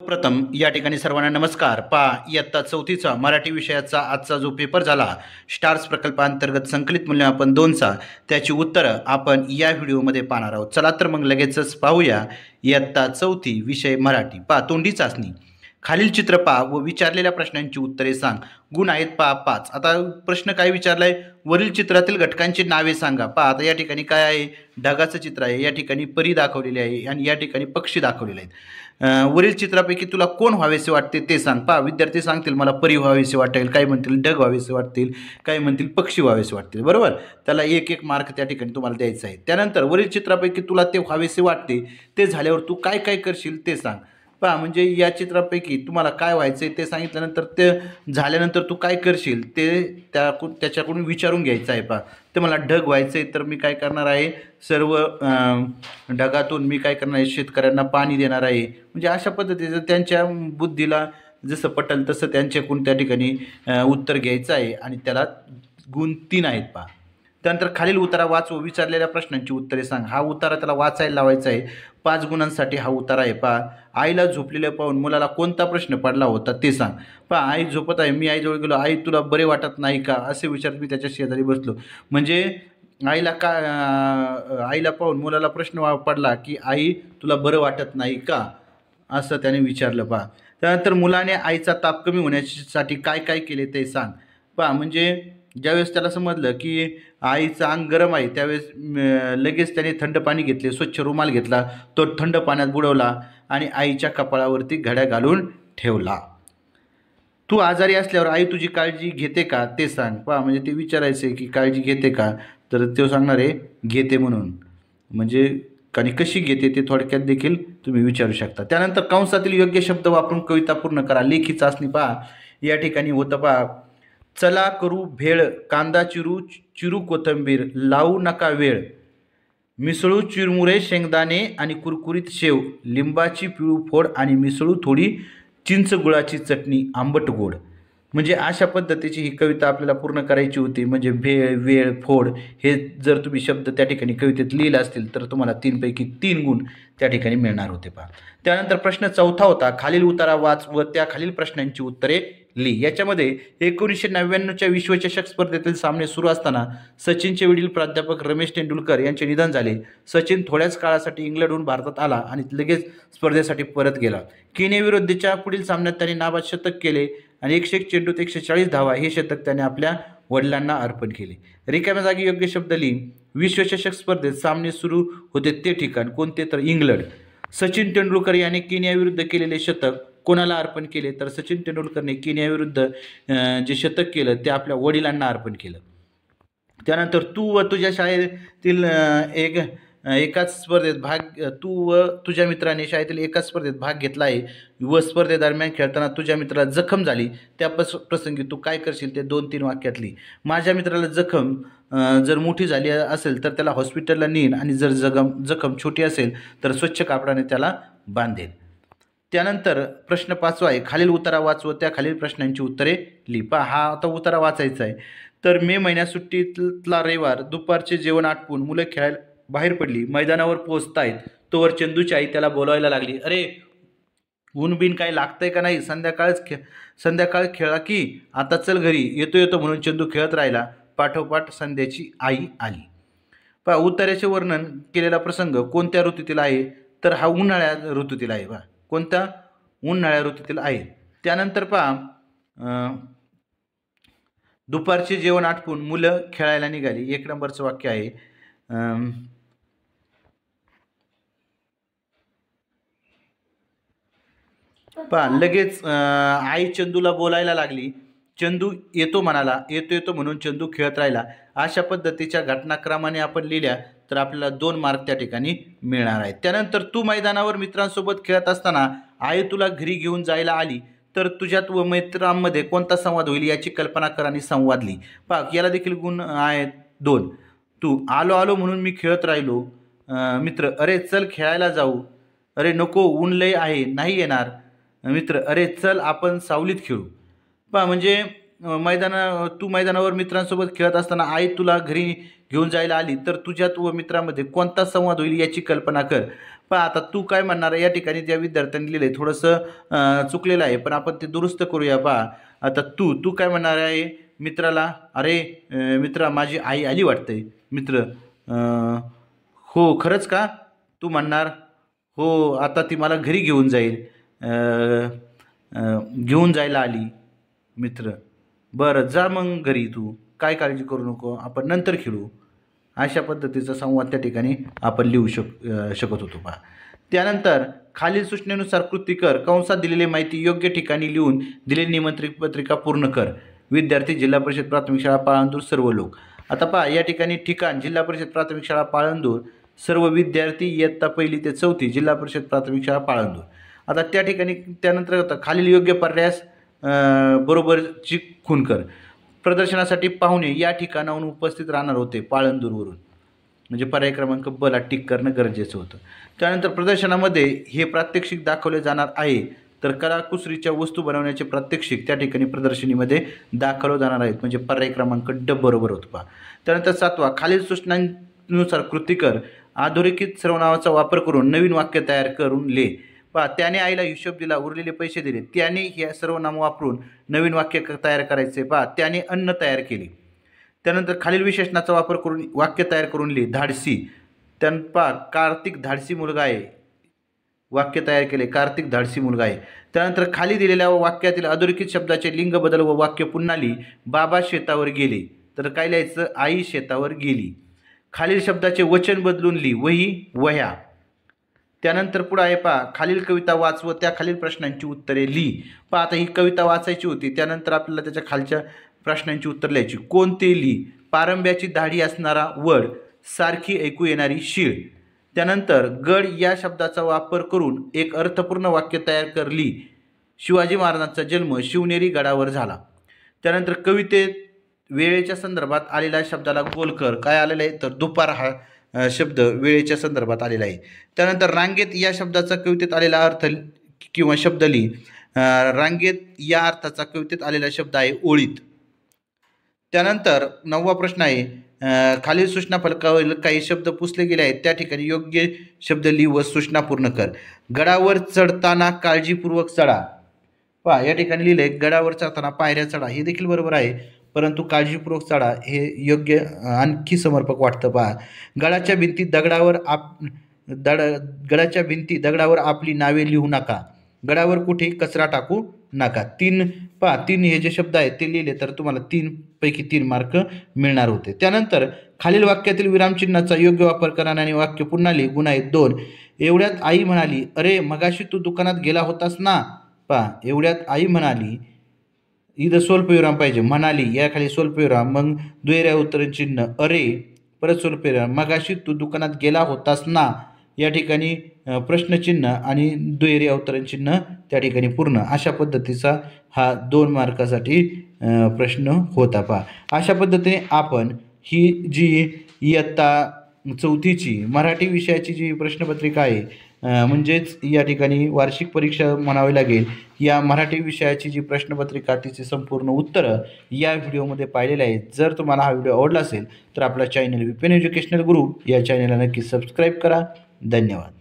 प्रथम या ठिकाणी सर्वांना नमस्कार। इयत्ता चौथीचा मराठी विषयाचा आजचा जो पेपर झाला स्टार्स प्रकल्पांतर्गत संकलित मूल्यमापन 2चा त्याची उत्तरं आपण या व्हिडिओमध्ये पाहणार आहोत। चला तर मग लगेचच पाहूया। इयत्ता चौथी विषय मराठी तोंडी चाचणी। खालील चित्र पहा व विचारलेल्या प्रश्नांची उत्तरे सांग। गुण आहेत 5। आता प्रश्न काय विचारलाय, वरील चित्रातील घटकांची नावे सांगा। आता या ठिकाणी काय आहे, ढगाचं चित्र आहे, या ठिकाणी परी दाखवलेली आहे आणि या ठिकाणी पक्षी दाखवलेले आहेत। वरील चित्रापैकी तुला कोण व्हावेसे वाटते ते सांग। विद्यार्थी सांगतील मला परी व्हावेसे वाटेल, काही म्हणतील ढग व्हावेसे वाटतील, काही म्हणतील पक्षी व्हावेसे वाटतील, बरोबर। त्याला एक एक मार्क त्या ठिकाणी तुम्हाला द्यायचा आहे। त्यानंतर वरील चित्रापैकी तुला ते व्हावेसे वाटते ते झाल्यावर तू काय काय करशील ते सांग। म्हणजे या चित्रापैकी तुम्हाला काय व्हायचंय ते सांगितल्यानंतर ते झाल्यानंतर तू काय करशील ते त्याच्याकडून विचारून घ्यायचं आहे। ते मला ढग व्हायचंय तर मी काय करणार आहे, सर्व ढगातून मी काय करणार आहे, शेतकऱ्यांना पाणी देणार आहे। म्हणजे अशा पद्धतीचं त्यांच्या बुद्धीला जसं पटेल तसं त्यांच्याकडून त्या ठिकाणी उत्तर घ्यायचं आहे आणि त्याला गुण 3 आहेत। त्यानंतर खालील उतारा वाच व विचारलेल्या प्रश्नांची उत्तरे सांग। हा उतारा त्याला वाचायला लावायचा आहे। 5 गुणांसाठी हा उतारा आहे। आईला झोपलेलं पाहून मुलाला कोणता प्रश्न पडला होता ते सांग। आई झोपत आहे, मी आईजवळ गेलो, आई तुला बरे वाटत नाही का असे विचारत मी त्याच्या शेजारी बसलो। म्हणजे आईला पाहून मुलाला प्रश्न पडला की आई तुला बरं वाटत नाही का असं त्याने विचारलं। त्यानंतर मुलाने आईचा ताप कमी होण्यासाठी काय काय केले ते सांग। म्हणजे ज्यावेळेस त्याला समजलं की आईचं अंग गरम आहे त्यावेळेस लगेच त्याने थंड पाणी घेतले, स्वच्छ रुमाल घेतला, तो थंड पाण्यात बुडवला आणि आईच्या कपाळावरती घड्या घालून ठेवला। तू आजारी असल्यावर आई तुझी काळजी घेते का ते सांग। म्हणजे ते विचारायचे की काळजी घेते का, तर तो सांगणार आहे घेते म्हणून। म्हणजे आणि कशी घेते ते थोडक्यात देखील तुम्ही विचारू शकता। त्यानंतर कंसातील योग्य शब्द वापरून कविता पूर्ण करा। लेखी चाचणी या ठिकाणी होतं। चला करू भेळ, कांदा चिरू कोथिंबीर, लावू नका वेळ, मिसळू चिरमुरे शेंगदाणे आणि कुरकुरीत शेव, लिंबाची पिळू फोड आणि मिसळू थोडी चिंच गुळाची चटणी, आंबट गोड। म्हणजे अशा पद्धतीची ही कविता आपल्याला पूर्ण करायची होती। म्हणजे भेळ, वेळ, फोड हे जर तुम्ही शब्द त्या ठिकाणी कवितेत लिहिले असतील तर तुम्हाला 3 पैकी 3 गुण त्या ठिकाणी मिळणार होते। त्यानंतर प्रश्न 4था होता, खालील उतारा वाच व त्या खालील प्रश्नांची उत्तरे लिही। याच्यामध्ये 1999च्या विश्वचषक स्पर्धेतील सामने सुरू असताना सचिनचे वडील प्राध्यापक रमेश तेंडुलकर यांचे निधन झाले। सचिन थोड्याच काळासाठी इंग्लंडहून भारतात आला आणि लगेच स्पर्धेसाठी परत गेला। केनियाविरुद्धच्या पुढील सामन्यात त्याने नाबाद शतक केले आणि 101 चेंडूत 140 धावा हे शतक त्याने आपल्या वडिलांना अर्पण केले। रिकाम्या जागी योग्य शब्द लिही। विश्वचषक स्पर्धेत सामने सुरू होते ते ठिकाण कोणते, तर इंग्लंड। सचिन तेंडुलकर याने केनियाविरुद्ध केलेले शतक कोणाला अर्पण केले, तर सचिन तेंडुलकरने केनियाविरुद्ध जे शतक केलं ते आपल्या वडिलांना अर्पण केलं। त्यानंतर तू व तुझ्या शाळेतील एकाच स्पर्धेत तू व तुझ्या मित्राने शाळेतील एकाच स्पर्धेत भाग घेतला आहे व स्पर्धेदरम्यान खेळताना तुझ्या मित्राला जखम झाली, त्या प्रसंगी तू काय करशील ते 2-3 वाक्यात लिही। माझ्या मित्राला जखम जर मोठी झाली असेल तर त्याला हॉस्पिटलला नेईन आणि जर जखम छोटी असेल तर स्वच्छ कापडाने त्याला बांधेल। त्यानंतर प्रश्न 5वा आहे, खालील उतारा वाच व त्या खालील प्रश्नांची उत्तरे लिही। हा आता उतारा वाचायचा आहे। तर मे महिन्यात सुट्टीतला रविवार, दुपारचे जेवण आटपून मुलं खेळायला बाहेर पडली। मैदानावर पोहोचतायत तोवर चंदूची आई त्याला बोलायला लागली, अरे ऊन बिन काय लागतंय का नाही, संध्याकाळ खेळा की, आता चल घरी, येतो म्हणून चंदू खेळत राहिला। पाठोपाठ संध्याची आई आली। उत्तराचे वर्णन केलेला प्रसंग कोणत्या ऋतूतील आहे, तर हा उन्हाळ्या ऋतूतील आहे। कोणत्या, उन्हाळ्या ऋतूतील आहे। त्यानंतर दुपारचे जेवण आटपून मुलं खेळायला निघाली, 1 नंबरचं वाक्य आहे। लगेच आई चंदूला बोलायला लागली, चंदू येतो म्हणाला, येतो म्हणून चंदू खेळत राहिला। अशा पद्धतीच्या घटनाक्रमाने आपण लिहिल्या तर आपल्याला 2 मार्क त्या ठिकाणी मिळणार आहेत। त्यानंतर तू मैदानावर मित्रांसोबत खेळत असताना आई तुला घरी घेऊन जायला आली तर तुझ्यात व मित्रांमध्ये कोणता संवाद होईल याची कल्पना कर आणि संवाद लिही। याला देखील गुण आहेत 2। तू आलो म्हणून मी खेळत राहिलो। मित्र, अरे चल खेळायला जाऊ, अरे नको ऊन लय आहे, नाही येणार। मित्र, अरे चल आपण सावलीत खेळू। म्हणजे तू मैदानावर मित्रांसोबत खेळत असताना आई तुला घरी घेऊन जायला आली तर तुझ्यात व मित्रामध्ये कोणता संवाद होईल याची कल्पना कर। आता तू काय म्हणणार आहे, या ठिकाणी ज्या विद्यार्थ्यांनी लिहिलं आहे थोडंसं चुकलेलं आहे, पण आपण ते दुरुस्त करूया. आता तू तू काय म्हणणार आहे मित्राला, अरे मित्रा माझी आई आली वाटतंय. मित्र, हो खरंच का? तू म्हणणार, हो आता ती मला घरी घेऊन जाईल. घेऊन जायला आली. मित्र, बरं जा मग घरी, तू काय काळजी करू नको, आपण नंतर खेळू. अशा पद्धतीचा संवाद त्या ठिकाणी आपण लिहू शकत होतो. त्यानंतर खालील सूचनेनुसार कृती कर. कंसात दिलेली माहिती योग्य ठिकाणी लिहून दिलेली निमंत्रित पत्रिका पूर्ण कर. विद्यार्थी, जिल्हा परिषद प्राथमिक शाळा पाळंदूर, सर्व लोक. आता या ठिकाणी ठिकाण जिल्हा परिषद प्राथमिक शाळा पाळंदूर, सर्व विद्यार्थी इयत्ता 1ली ते 4थी जिल्हा परिषद प्राथमिक शाळा पाळंदूर. आता त्या ठिकाणी त्यानंतर खालील योग्य पर्यायास बरोबरची खूण कर. प्रदर्शनासाठी पाहुणे या ठिकाणाहून उपस्थित राहणार होते पाळंदूरवरून, म्हणजे पर्याय क्रमांक ब ला टिक करणं गरजेचं होतं. त्यानंतर प्रदर्शनामध्ये हे प्रात्यक्षिक दाखवले जाणार आहे, तर कलाकुसरीच्या वस्तू बनवण्याचे प्रात्यक्षिक त्या ठिकाणी प्रदर्शनीमध्ये दाखवले जाणार आहेत, म्हणजे पर्याय क्रमांक ड बरोबर होतो. त्यानंतर 7वा, खालील सूचनांनुसार कृती कर. अधोरेखित सर्वनामाचा वापर करून नवीन वाक्य तयार करून लिह. त्याने आईला हिशोब दिला, उरलेले पैसे दिले. त्याने हे सर्वनाम वापरून नवीन वाक्य तयार करायचे. त्याने अन्न तयार केले. त्यानंतर खालील विशेषणाचा वापर करून वाक्य तयार करून लिह. धाडसी. कार्तिक धाडसी मुलगा आहे. वाक्य तयार केले, कार्तिक धाडसी मुलगा आहे. त्यानंतर खाली दिलेल्या वाक्यातील अधोरेखित शब्दाचे लिंग बदल व वाक्य पुन्हा लिह. बाबा शेतावर गेले, तर काय लिहायचं, आई शेतावर गेली. खालील शब्दाचे वचन बदलून लिह. वही, वह्या. त्यानंतर पुढे आहे खालील कविता वाच व त्या खालील प्रश्नांची उत्तरे लिह. आता ही कविता वाचायची होती, त्यानंतर आपल्याला त्याच्या खालच्या प्रश्नांची उत्तर लिहायची. कोणते लिह. पारंब्याची दाढी असणारा वड, सारखी ऐकू येणारी शीळ. त्यानंतर गड या शब्दाचा वापर करून एक अर्थपूर्ण वाक्य तयार कर लिह. शिवाजी महाराजांचा जन्म शिवनेरी गडावर झाला. त्यानंतर कवितेत वेळेच्या संदर्भात आलेल्या शब्दाला गोल कर. काय आलेलं आहे, तर दुपार हा शब्द वेळेच्या संदर्भात आलेला आहे. त्यानंतर रांगेत या शब्दाचा कवितेत आलेला अर्थ किंवा शब्द लिह. रांगेत या अर्थाचा कवितेत आलेला शब्द आहे ओळीत. त्यानंतर 9वा प्रश्न आहे, खालील सूचना फलकावर काही शब्द पुसले गेले आहेत, त्या ठिकाणी योग्य शब्द लिह व सूचना पूर्ण कर. गडावर चढताना काळजीपूर्वक चढा. या ठिकाणी लिहिले गडावर चढताना पायऱ्या चढा, हे देखील बरोबर आहे, परंतु काळजीपूर्वक चढा हे योग्य आणखी समर्पक वाटतं. गडाच्या भिंती दगडावर आपली नावे लिहू नका. गडावर कुठे कचरा टाकू नका. 3 हे जे शब्द आहेत ते लिहिले तर तुम्हाला 3 पैकी 3 मार्क मिळणार होते. त्यानंतर खालील वाक्यातील विरामचिन्हाचा योग्य वापर करा आणि वाक्य पुन्हा लिह. गुण आहेत 2. एवढ्यात आई म्हणाली, अरे मगाशी तू दुकानात गेला होतास ना. एवढ्यात आई म्हणाली, इथं स्वल्पविराम पाहिजे. म्हणाली या खाली स्वल्पविराम, मग दुहेऱ्या उत्तरचिन्ह अरे, परत स्वल्पविराम, मगाशी तू दुकानात गेला होतास ना. या ठिकाणी प्रश्नचिन्ह आणि दुहेरी अवतरणचिन्ह त्या ठिकाणी पूर्ण. अशा पद्धतीचा हा 2 मार्कासाठी प्रश्न होता. अशा पद्धतीने आपण ही जी इयत्ता 4थीची मराठी विषयाची जी प्रश्नपत्रिका आहे, म्हणजेच या ठिकाणी वार्षिक परीक्षा म्हणावी लागेल, या मराठी विषयाची जी प्रश्नपत्रिका तिचे संपूर्ण उत्तरं या व्हिडिओमध्ये पाहिलेले आहेत. जर तुम्हाला हा व्हिडिओ आवडला असेल तर आपला चॅनल विपिन एज्युकेशनल गुरु या चॅनलला नक्की सबस्क्राईब करा. धन्यवाद.